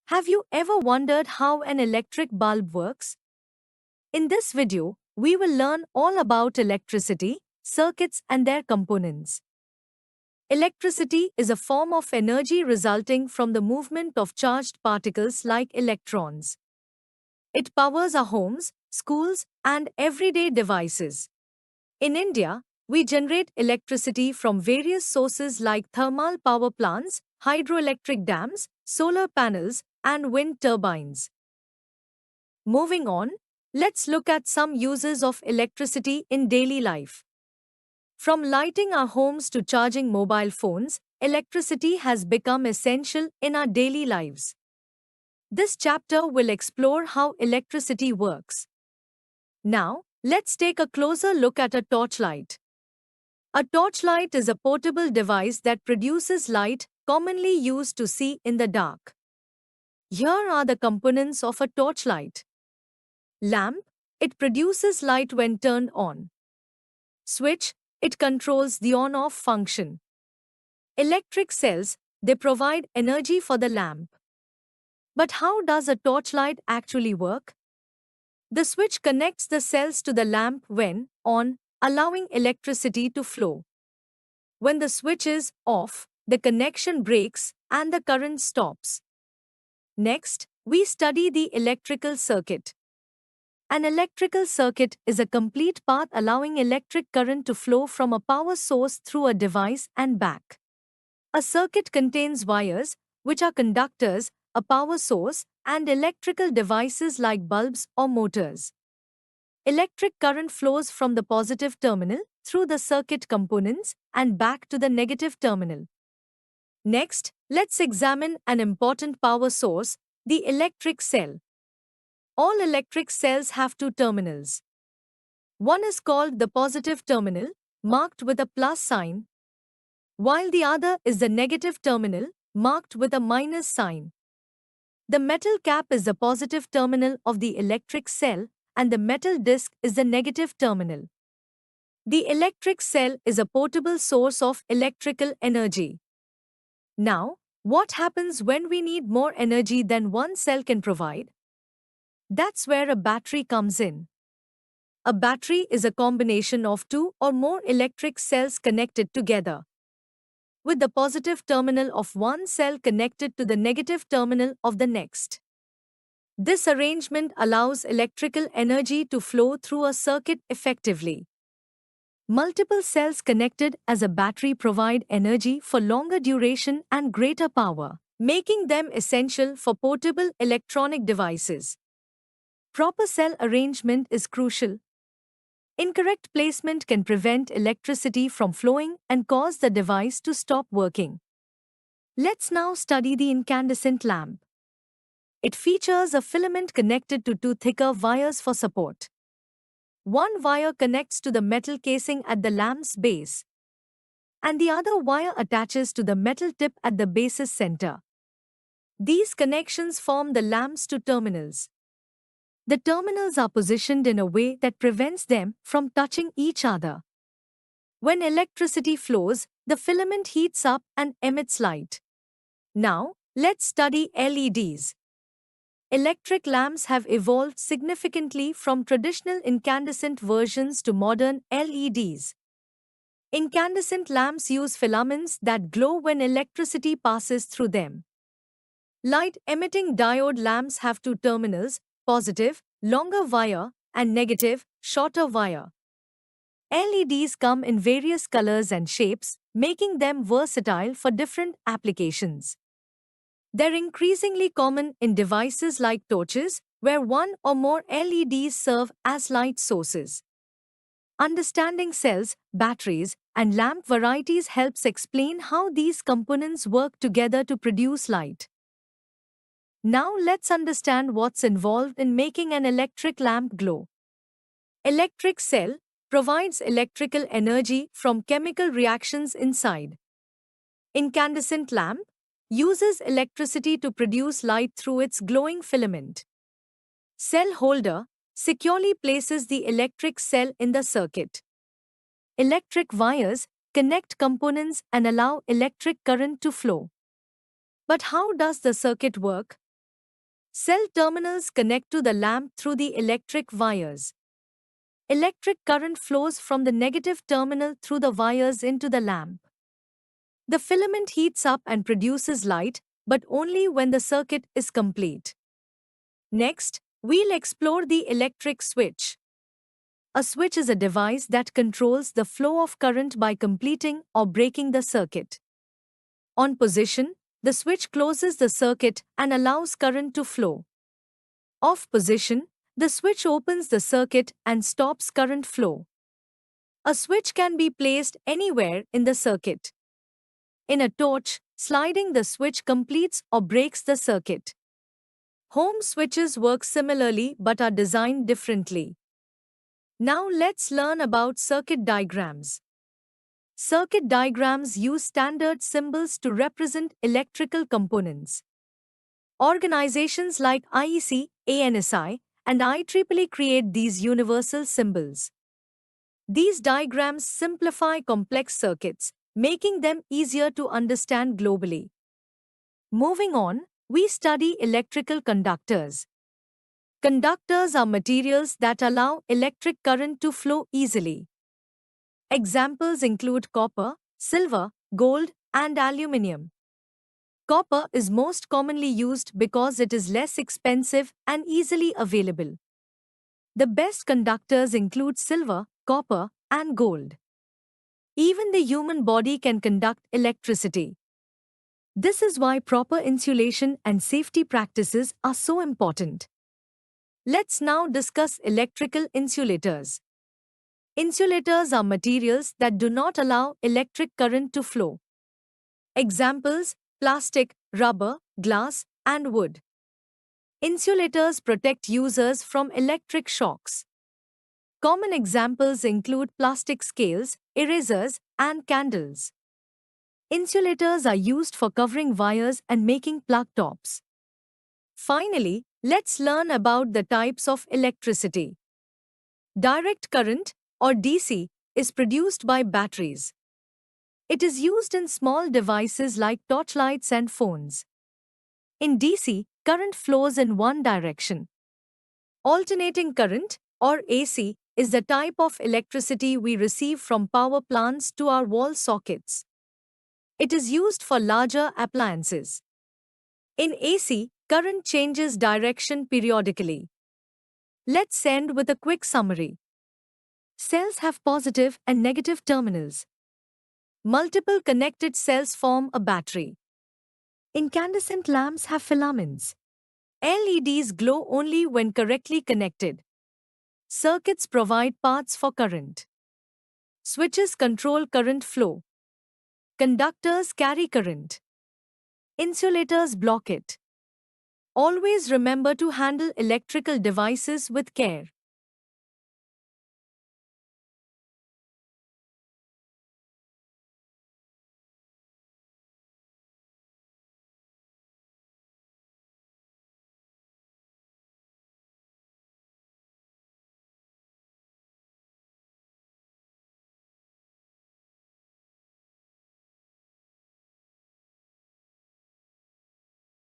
Have you ever wondered how an electric bulb works? In this video, we will learn all about electricity, circuits and their components. Electricity is a form of energy resulting from the movement of charged particles like electrons. It powers our homes, schools, and everyday devices. In India, we generate electricity from various sources like thermal power plants, hydroelectric dams, solar panels, and wind turbines. Moving on, let's look at some uses of electricity in daily life. From lighting our homes to charging mobile phones, electricity has become essential in our daily lives. This chapter will explore how electricity works. Now, let's take a closer look at a torchlight. A torchlight is a portable device that produces light, commonly used to see in the dark. Here are the components of a torchlight. Lamp, it produces light when turned on. Switch, it controls the on-off function. Electric cells, they provide energy for the lamp. But how does a torchlight actually work? The switch connects the cells to the lamp when on, allowing electricity to flow. When the switch is off, the connection breaks and the current stops. Next, we study the electrical circuit. An electrical circuit is a complete path allowing electric current to flow from a power source through a device and back. A circuit contains wires, which are conductors, a power source, and electrical devices like bulbs or motors. Electric current flows from the positive terminal through the circuit components and back to the negative terminal. Next, let's examine an important power source, the electric cell. All electric cells have two terminals. One is called the positive terminal, marked with a plus sign, while the other is the negative terminal, marked with a minus sign. The metal cap is the positive terminal of the electric cell, and the metal disc is the negative terminal. The electric cell is a portable source of electrical energy. Now, what happens when we need more energy than one cell can provide? That's where a battery comes in. A battery is a combination of two or more electric cells connected together, with the positive terminal of one cell connected to the negative terminal of the next. This arrangement allows electrical energy to flow through a circuit effectively. Multiple cells connected as a battery provide energy for longer duration and greater power, making them essential for portable electronic devices. Proper cell arrangement is crucial. Incorrect placement can prevent electricity from flowing and cause the device to stop working. Let's now study the incandescent lamp. It features a filament connected to two thicker wires for support. One wire connects to the metal casing at the lamp's base, and the other wire attaches to the metal tip at the base's center. These connections form the lamp's two terminals. The terminals are positioned in a way that prevents them from touching each other. When electricity flows, the filament heats up and emits light. Now, let's study LEDs. Electric lamps have evolved significantly from traditional incandescent versions to modern LEDs. Incandescent lamps use filaments that glow when electricity passes through them. Light-emitting diode lamps have two terminals, positive, longer wire, and negative, shorter wire. LEDs come in various colors and shapes, making them versatile for different applications. They're increasingly common in devices like torches, where one or more LEDs serve as light sources. Understanding cells, batteries, and lamp varieties helps explain how these components work together to produce light. Now let's understand what's involved in making an electric lamp glow. Electric cell provides electrical energy from chemical reactions inside. Incandescent lamp uses electricity to produce light through its glowing filament. Cell holder securely places the electric cell in the circuit. Electric wires connect components and allow electric current to flow. But how does the circuit work? Cell terminals connect to the lamp through the electric wires. Electric current flows from the negative terminal through the wires into the lamp. The filament heats up and produces light, but only when the circuit is complete. Next, we'll explore the electric switch. A switch is a device that controls the flow of current by completing or breaking the circuit. On position, the switch closes the circuit and allows current to flow. Off position, the switch opens the circuit and stops current flow. A switch can be placed anywhere in the circuit. In a torch, sliding the switch completes or breaks the circuit. Home switches work similarly but are designed differently. Now let's learn about circuit diagrams. Circuit diagrams use standard symbols to represent electrical components. Organizations like IEC, ANSI, and IEEE create these universal symbols. These diagrams simplify complex circuits, making them easier to understand globally. Moving on, we study electrical conductors. Conductors are materials that allow electric current to flow easily. Examples include copper, silver, gold, and aluminium. Copper is most commonly used because it is less expensive and easily available. The best conductors include silver, copper, and gold. Even the human body can conduct electricity. This is why proper insulation and safety practices are so important. Let's now discuss electrical insulators. Insulators are materials that do not allow electric current to flow. Examples: plastic, rubber, glass, and wood. Insulators protect users from electric shocks. Common examples include plastic scales, erasers, and candles. Insulators are used for covering wires and making plug tops. Finally, let's learn about the types of electricity. Direct current, or DC, is produced by batteries. It is used in small devices like torchlights and phones. In DC, current flows in one direction. Alternating current, or AC, is the type of electricity we receive from power plants to our wall sockets. It is used for larger appliances. In AC, current changes direction periodically. Let's end with a quick summary. Cells have positive and negative terminals. Multiple connected cells form a battery. Incandescent lamps have filaments. LEDs glow only when correctly connected. Circuits provide paths for current. Switches control current flow. Conductors carry current. Insulators block it. Always remember to handle electrical devices with care.